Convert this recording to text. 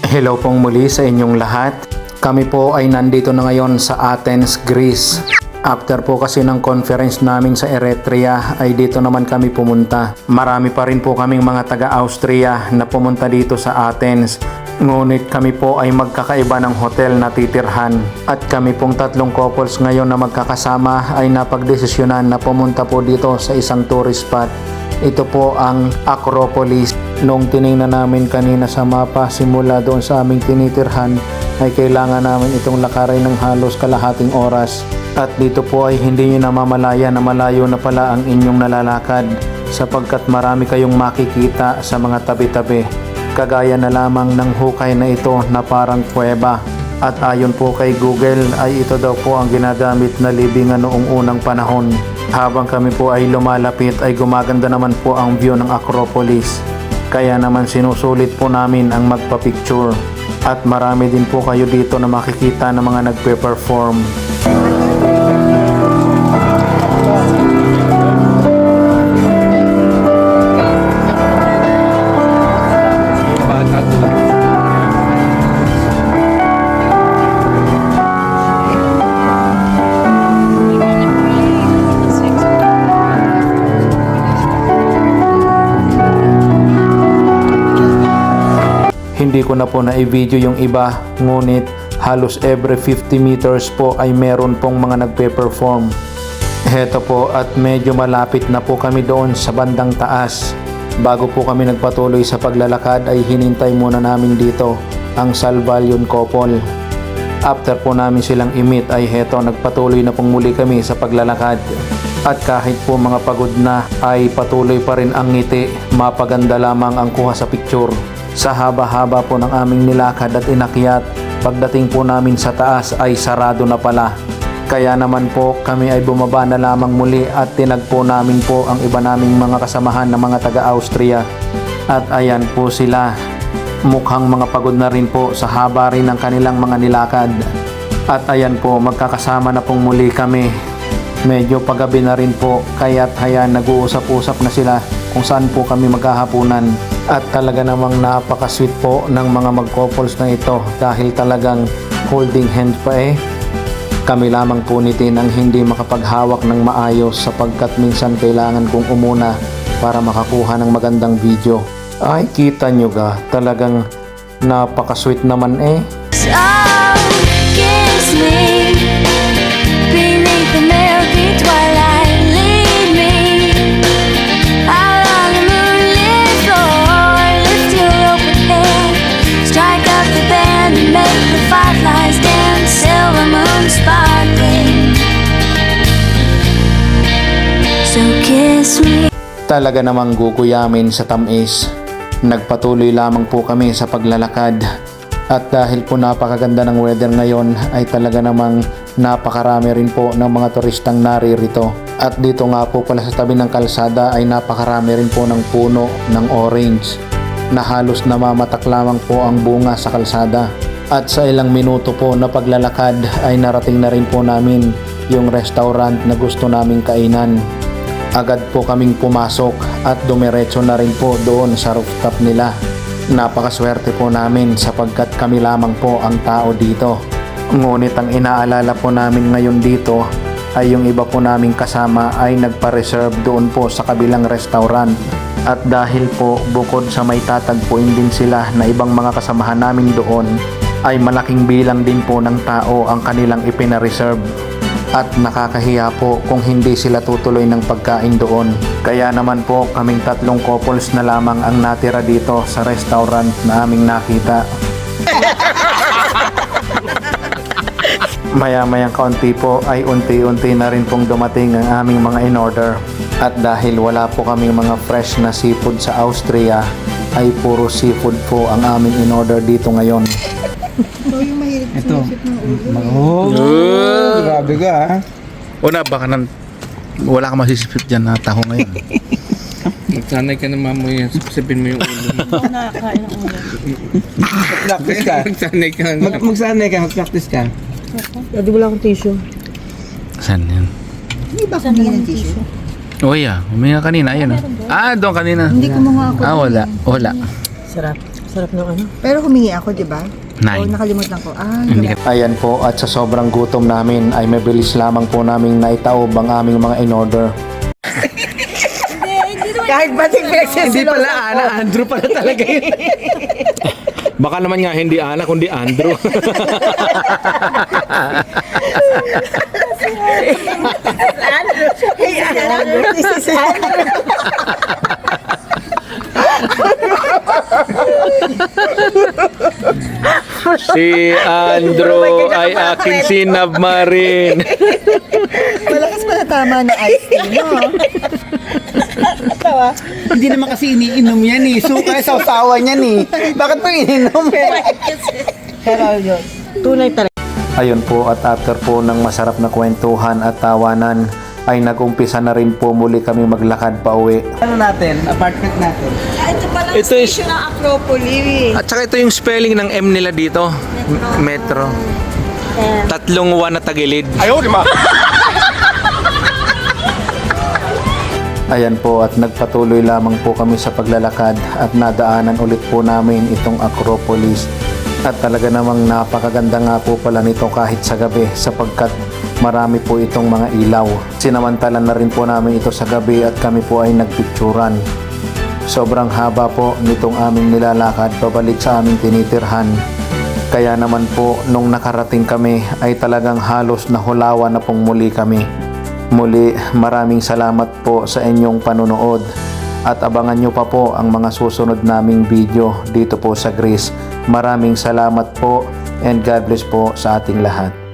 Hello pong muli sa inyong lahat. Kami po ay nandito na ngayon sa Athens, Greece. After po kasi ng conference namin sa Eritrea ay dito naman kami pumunta. Marami pa rin po kaming mga taga-Austria na pumunta dito sa Athens. Ngunit kami po ay magkakaiba ng hotel na titirhan. At kami pong tatlong couples ngayon na magkakasama ay napagdesisyonan na pumunta po dito sa isang tourist spot. Ito po ang Acropolis. Nung tiningnan namin kanina sa mapa simula doon sa aming tinitirhan ay kailangan namin itong lakarin ng halos kalahating oras. At dito po ay hindi nyo namamalaya na malayo na pala ang inyong nalalakad sapagkat marami kayong makikita sa mga tabi-tabi. Kagaya na lamang ng hukay na ito na parang kuweba. At ayon po kay Google ay ito daw po ang ginagamit na libingan noong unang panahon. Habang kami po ay lumalapit ay gumaganda naman po ang view ng Acropolis. Kaya naman sinusulit po namin ang magpa-picture. At marami din po kayo dito na makikita ng mga nagpe-perform. Hindi ko na po na-video yung iba, ngunit halos every 50 meters po ay meron pong mga nagpe-perform. Heto po at medyo malapit na po kami doon sa bandang taas. Bago po kami nagpatuloy sa paglalakad ay hinintay muna namin dito ang Salvalion couple. After po namin silang i-meet ay heto nagpatuloy na pong muli kami sa paglalakad. At kahit po mga pagod na ay patuloy pa rin ang ngiti, mapaganda lamang ang kuha sa picture. Sa haba-haba po ng aming nilakad at inakyat, pagdating po namin sa taas ay sarado na pala. Kaya naman po kami ay bumaba na lamang muli at tinagpo namin po ang iba naming mga kasamahan ng mga taga-Austria. At ayan po sila, mukhang mga pagod na rin po sa haba rin ng kanilang mga nilakad. At ayan po, magkakasama na pong muli kami. Medyo paggabi na rin po, kaya't ayan nag-uusap-usap na sila kung saan po kami maghahapunan. At talaga namang napaka-sweet po ng mga mag-couples na ito dahil talagang holding hands pa eh. Kami lamang po nitin ang hindi makapaghawak ng maayos sapagkat minsan kailangan kong umuna para makakuha ng magandang video. Ay, kita nyo ga, talagang napaka-sweet naman eh. So kiss me beneath the milky twilight, lead me along the moonlit floor, lift your open hand, strike up the band and make the fireflies dance, silver moon sparkling. So kiss me. Talaga namang guguyamin sa tamis. Nagpatuloy lamang po kami sa paglalakad. At dahil po napakaganda ng weather ngayon ay talaga namang napakarami rin po ng mga turistang naririto. At dito nga po pala sa tabi ng kalsada ay napakarami rin po ng puno ng orange na halos namamatak lamang po ang bunga sa kalsada. At sa ilang minuto po na paglalakad ay narating na rin po namin yung restaurant na gusto naming kainan. Agad po kaming pumasok at dumiretso na rin po doon sa rooftop nila. Napakaswerte po namin sapagkat kami lamang po ang tao dito. Ngunit ang inaalala po namin ngayon dito ay yung iba po naming kasama ay nagpa-reserve doon po sa kabilang restaurant. At dahil po bukod sa may tatagpuin din sila na ibang mga kasamahan namin doon, ay malaking bilang din po ng tao ang kanilang ipina-reserve. At nakakahiya po kung hindi sila tutuloy ng pagkain doon. Kaya naman po kaming tatlong couples na lamang ang natira dito sa restaurant na aming nakita. Maya-mayang kaunti po ay unti-unti na rin pong dumating ang aming mga in-order. At dahil wala po kaming mga fresh na seafood sa Austria, ay puro seafood po ang aming in-order dito ngayon. Ito. Oh, grabe ka ha. Wala baka wala ka masisipip dyan na taho ngayon. Magsanay ka na mamoy, sipin mo yung ulo mo. Nakakain ng ulo. Mag-practice ka. Magsanay ka na. Magsanay ka, mag-practice ka. Pwede wala akong tissue. Saan yan? Hindi ba kung ng tissue? Oh yeah, umiga kanina, ayun ah. Ah, doon kanina. Hindi ko mga ako. Ah, wala. Sarap. Sarap ng ano. Pero humingi ako, di ba? 9. O nakalimutan ko. Hindi ka. Ayan po, at sa sobrang gutom namin ay mabilis lamang po naming naitaob ang aming mga in-order. Kahit ba't yung Hindi pala Ana, Andrew pala talaga yun. Baka naman nga hindi Ana, kundi Andrew. This is Andrew. Si Andrew ay aking sinabmarin. Malakas pala tama na ice tea, no? Hindi naman kasi iniinom yan eh. Suka sa usawa niyan eh. Bakit mo ininom? Pero yun. Tunay talaga. Ayun po, at after po ng masarap na kwentuhan at tawanan ay nag-umpisa na rin po muli kami maglakad pa uwi. Ano natin? Apartment natin. Ito palang Ito is- station ng Acropolis. At saka ito yung spelling ng M nila dito. Metro. Tatlong 1 na tagilid. Ayan po, at nagpatuloy lamang po kami sa paglalakad at nadaanan ulit po namin itong Acropolis. At talaga namang napakaganda nga po pala nito kahit sa gabi sapagkat marami po itong mga ilaw. Sinamantalan na rin po namin ito sa gabi at kami po ay nagpicturan. Sobrang haba po nitong aming nilalakad pabalik sa aming tinitirhan. Kaya naman po nung nakarating kami ay talagang halos nahulawan na pong muli kami. Muli, maraming salamat po sa inyong panunood at abangan nyo pa po ang mga susunod naming video dito po sa Greece. Maraming salamat po and God bless po sa ating lahat.